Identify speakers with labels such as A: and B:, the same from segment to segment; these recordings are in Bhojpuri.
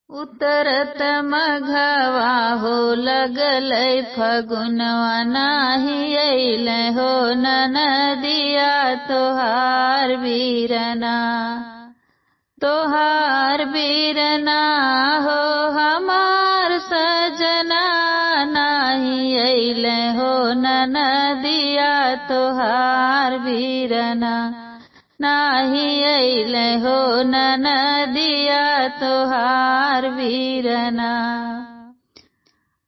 A: उतरत मघवा हो लगलै फगुनवा नाही अइलै हो ननदिया तोहार बीरना। तोहार बीरना हो हमार सजना नाही अइलै हो ननदिया तोहार बीरना। नाही अइलै हो ननदिया तोहार बीरना।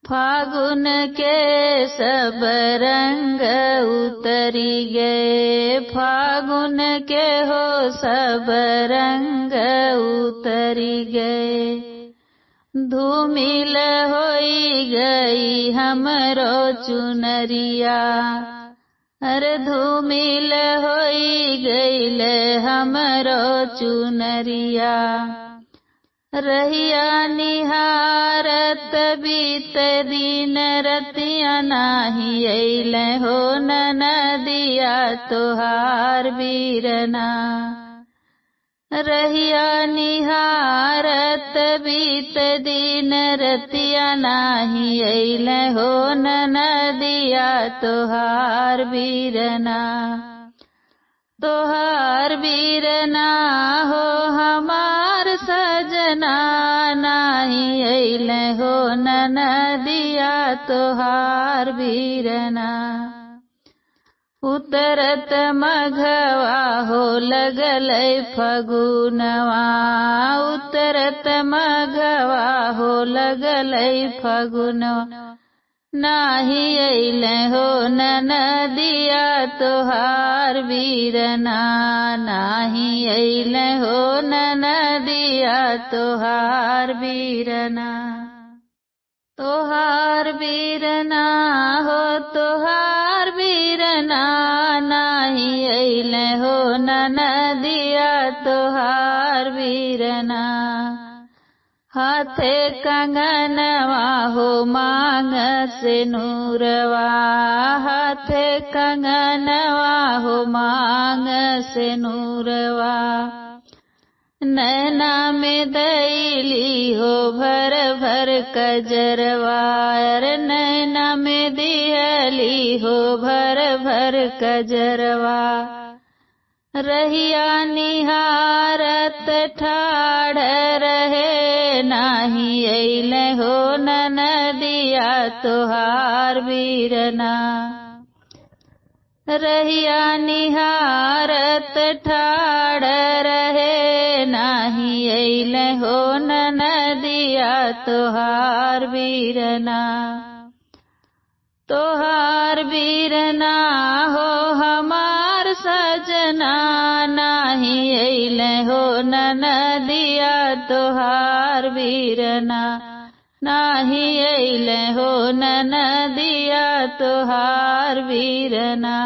A: फागुन के सब रंग उतरी गए, फागुन के हो सब रंग उतरी गए। धूमिल होई गई हमरो चुनरिया, अरे धूमिल होई गईल हमरो चुनरिया। रहिया निहारत बीत दिन रतिया नाही अइलै हो ननदिया तोहार बीरना। रहिया निहारत बीत दिन रतिया नाही अइलै हो ननदिया तोहार बीरना। तोहार बीरना हो हमार सजना नाही अइलै हो ननदिया तोहार बीरना। उतरत मघवा हो लगलै फगुनवा, उतरत मघवा हो लगलै फगुनवा नाही अइलै हो ननदिया तोहार बीरना। नाही अइलै हो ननदिया तोहार बीरना। तोहार बीरना हो तोहार बीरना नाही अइलै हो ननदिया तोहार बीरना। हाथे कंगनवा हो मांग से नूरवा, हाथे कंगनवा हो मांग से नूरवा। नैना में दैली हो भर भर कजरवा, अरे नैना में दिहली हो भर भर कजरवा। रहिया निहारत ठाड़ रहे नाही अइलै हो ननदिया तोहार बीरना। रहिया निहारत ठाड़ रहे नाही अइलै हो ननदिया तोहार बीरना। तोहार बीरना हो हमार सजना नाही अइलै हो ननदिया तोहार बीरना। नाही अइलै हो ननदिया तोहार बीरना।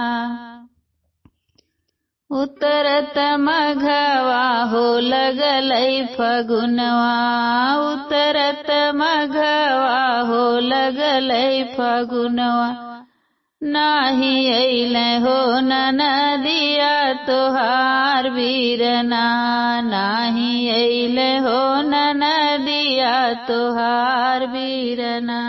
A: उतरत मघवा हो लगलै फगुनवा, उतरत मघवा हो लगलै फगुनवा नाही अइलै हो ननदिया तोहार बीरना। नाही अइलै हो ननदिया तोहार बीरना।